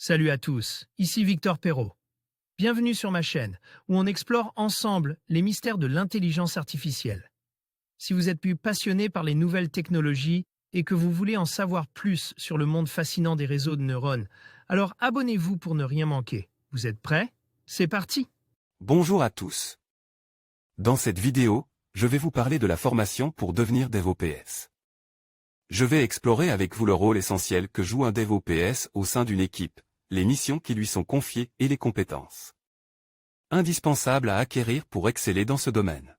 Salut à tous, ici Victor Perrault. Bienvenue sur ma chaîne, où on explore ensemble les mystères de l'intelligence artificielle. Si vous êtes plus passionné par les nouvelles technologies et que vous voulez en savoir plus sur le monde fascinant des réseaux de neurones, alors abonnez-vous pour ne rien manquer. Vous êtes prêts? C'est parti! Bonjour à tous. Dans cette vidéo, je vais vous parler de la formation pour devenir DevOps. Je vais explorer avec vous le rôle essentiel que joue un DevOps au sein d'une équipe, les missions qui lui sont confiées et les compétences indispensables à acquérir pour exceller dans ce domaine.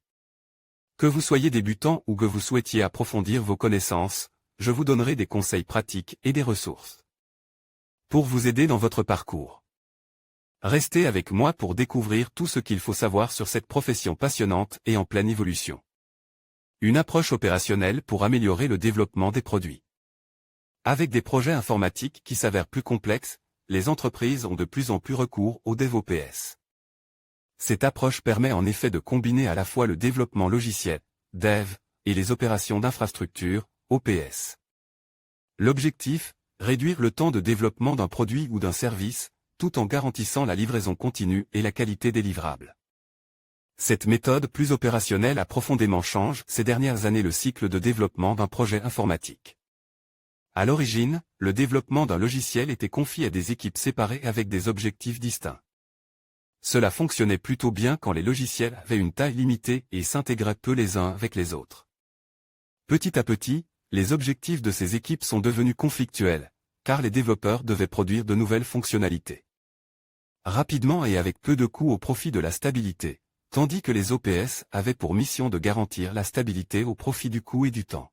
Que vous soyez débutant ou que vous souhaitiez approfondir vos connaissances, je vous donnerai des conseils pratiques et des ressources pour vous aider dans votre parcours. Restez avec moi pour découvrir tout ce qu'il faut savoir sur cette profession passionnante et en pleine évolution. Une approche opérationnelle pour améliorer le développement des produits. Avec des projets informatiques qui s'avèrent plus complexes, les entreprises ont de plus en plus recours au DevOps. Cette approche permet en effet de combiner à la fois le développement logiciel, Dev, et les opérations d'infrastructure, OPS. L'objectif, réduire le temps de développement d'un produit ou d'un service, tout en garantissant la livraison continue et la qualité des livrables. Cette méthode plus opérationnelle a profondément changé ces dernières années le cycle de développement d'un projet informatique. À l'origine, le développement d'un logiciel était confié à des équipes séparées avec des objectifs distincts. Cela fonctionnait plutôt bien quand les logiciels avaient une taille limitée et s'intégraient peu les uns avec les autres. Petit à petit, les objectifs de ces équipes sont devenus conflictuels, car les développeurs devaient produire de nouvelles fonctionnalités rapidement et avec peu de coûts au profit de la stabilité, tandis que les OPS avaient pour mission de garantir la stabilité au profit du coût et du temps.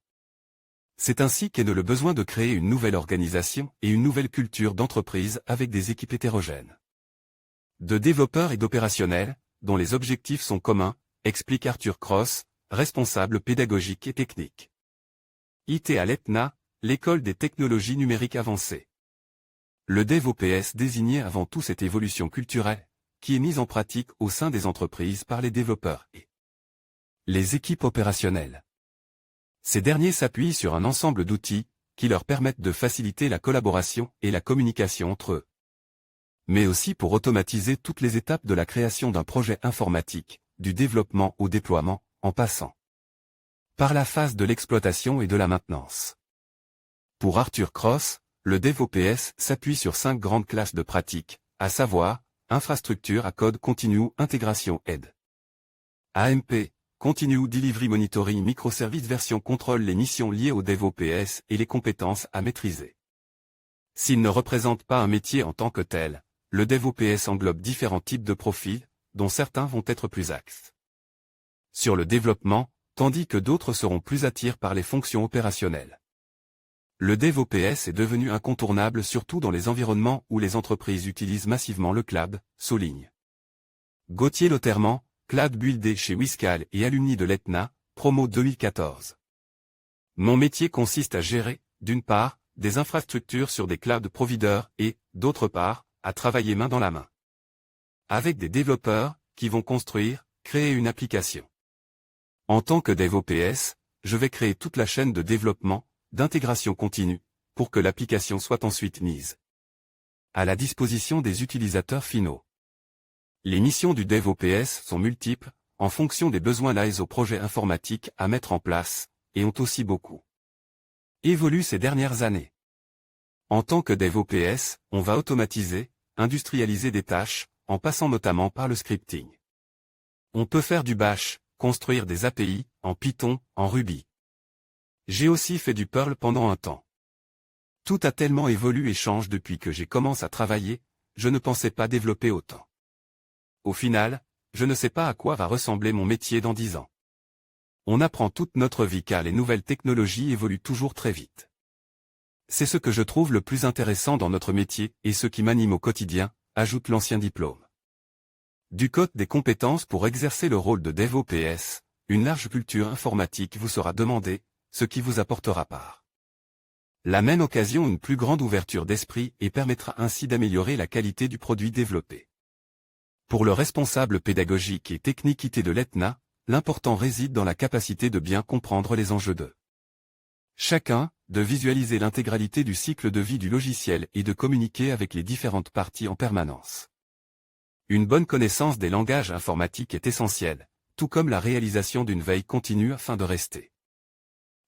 C'est ainsi qu'est né le besoin de créer une nouvelle organisation et une nouvelle culture d'entreprise avec des équipes hétérogènes de développeurs et d'opérationnels, dont les objectifs sont communs, explique Arthur Cross, responsable pédagogique et technique. IT à l'ETNA, l'école des technologies numériques avancées. Le DevOps désignait avant tout cette évolution culturelle, qui est mise en pratique au sein des entreprises par les développeurs et les équipes opérationnelles. Ces derniers s'appuient sur un ensemble d'outils, qui leur permettent de faciliter la collaboration et la communication entre eux, mais aussi pour automatiser toutes les étapes de la création d'un projet informatique, du développement au déploiement, en passant par la phase de l'exploitation et de la maintenance. Pour Arthur Cross, le DevOps s'appuie sur 5 grandes classes de pratiques, à savoir, infrastructure à code continu, intégration aide. AMP, Continue Delivery Monitoring Microservice version contrôle les missions liées au DevOps et les compétences à maîtriser. S'il ne représente pas un métier en tant que tel, le DevOps englobe différents types de profils, dont certains vont être plus axés sur le développement, tandis que d'autres seront plus attirés par les fonctions opérationnelles. Le DevOps est devenu incontournable surtout dans les environnements où les entreprises utilisent massivement le cloud, souligne Gauthier Lauterman, Cloud Buildé chez Wiscal et alumni de l'ETNA, promo 2014. Mon métier consiste à gérer, d'une part, des infrastructures sur des cloud providers et, d'autre part, à travailler main dans la main avec des développeurs, qui vont construire, créer une application. En tant que DevOps, je vais créer toute la chaîne de développement, d'intégration continue, pour que l'application soit ensuite mise à la disposition des utilisateurs finaux. Les missions du DevOps sont multiples, en fonction des besoins liés au projet informatique à mettre en place, et ont aussi beaucoup évolué ces dernières années. En tant que DevOps, on va automatiser, industrialiser des tâches, en passant notamment par le scripting. On peut faire du Bash, construire des API, en Python, en Ruby. J'ai aussi fait du Perl pendant un temps. Tout a tellement évolué et change depuis que j'ai commencé à travailler, je ne pensais pas développer autant. Au final, je ne sais pas à quoi va ressembler mon métier dans 10 ans. On apprend toute notre vie car les nouvelles technologies évoluent toujours très vite. C'est ce que je trouve le plus intéressant dans notre métier et ce qui m'anime au quotidien, ajoute l'ancien diplôme. Du côté des compétences pour exercer le rôle de DevOps, une large culture informatique vous sera demandée, ce qui vous apportera par la même occasion une plus grande ouverture d'esprit et permettra ainsi d'améliorer la qualité du produit développé. Pour le responsable pédagogique et technique IT de l'ETNA, l'important réside dans la capacité de bien comprendre les enjeux de Chacun, de visualiser l'intégralité du cycle de vie du logiciel et de communiquer avec les différentes parties en permanence. Une bonne connaissance des langages informatiques est essentielle, tout comme la réalisation d'une veille continue afin de rester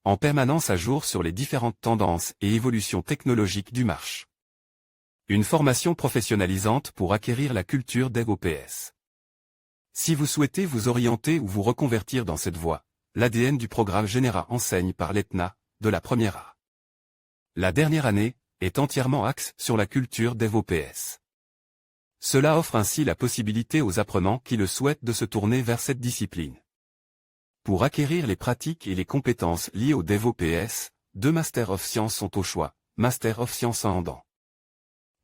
en permanence à jour sur les différentes tendances et évolutions technologiques du marché. Une formation professionnalisante pour acquérir la culture DevOps. Si vous souhaitez vous orienter ou vous reconvertir dans cette voie, l'ADN du programme Genera enseigne par l'ETNA, de la première A. La dernière année est entièrement axée sur la culture DevOps. Cela offre ainsi la possibilité aux apprenants qui le souhaitent de se tourner vers cette discipline. Pour acquérir les pratiques et les compétences liées au DevOps, 2 Masters of Science sont au choix, Master of Science en Andan.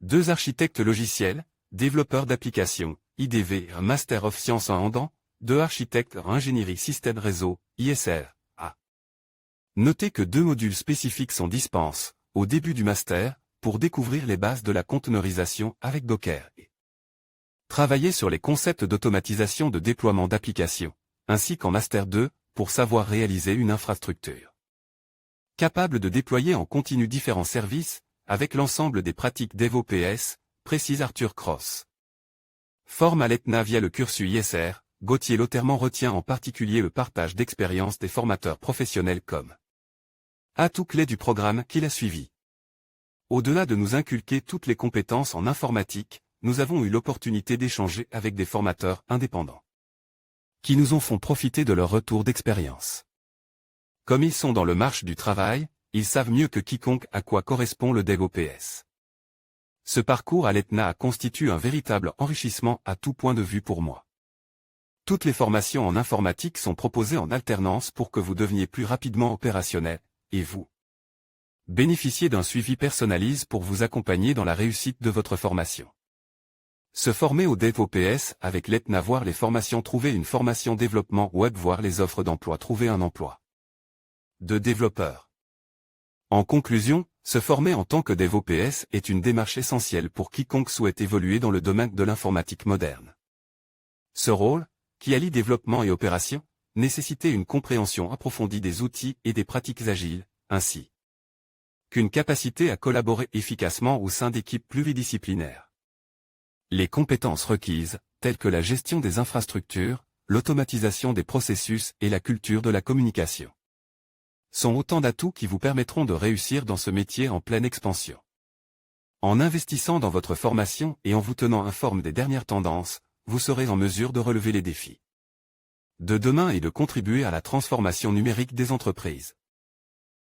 2 architectes logiciels, développeurs d'applications, IDV, un Master of Science en Andan, 2 architectes en ingénierie système réseau, ISR, A. Notez que 2 modules spécifiques sont dispensés, au début du master, pour découvrir les bases de la containerisation avec Docker et travailler sur les concepts d'automatisation de déploiement d'applications, ainsi qu'en Master 2, pour savoir réaliser une infrastructure capable de déployer en continu différents services, avec l'ensemble des pratiques DevOps, précise Arthur Cross. Forme à l'ETNA via le cursus ISR, Gauthier Lauterman retient en particulier le partage d'expériences des formateurs professionnels comme atout clé du programme qu'il a suivi. Au-delà de nous inculquer toutes les compétences en informatique, nous avons eu l'opportunité d'échanger avec des formateurs indépendants qui nous ont fait profiter de leur retour d'expérience. Comme ils sont dans le marché du travail, ils savent mieux que quiconque à quoi correspond le DevOps. Ce parcours à l'ETNA constitue un véritable enrichissement à tout point de vue pour moi. Toutes les formations en informatique sont proposées en alternance pour que vous deveniez plus rapidement opérationnel, et vous bénéficiez d'un suivi personnalisé pour vous accompagner dans la réussite de votre formation. Se former au DevOps avec l'ETNA, voir les formations, trouver une formation développement web, voir les offres d'emploi, trouver un emploi de développeur. En conclusion, se former en tant que DevOps est une démarche essentielle pour quiconque souhaite évoluer dans le domaine de l'informatique moderne. Ce rôle, qui allie développement et opération, nécessitait une compréhension approfondie des outils et des pratiques agiles, ainsi qu'une capacité à collaborer efficacement au sein d'équipes pluridisciplinaires. Les compétences requises, telles que la gestion des infrastructures, l'automatisation des processus et la culture de la communication, sont autant d'atouts qui vous permettront de réussir dans ce métier en pleine expansion. En investissant dans votre formation et en vous tenant informe des dernières tendances, vous serez en mesure de relever les défis de demain et de contribuer à la transformation numérique des entreprises.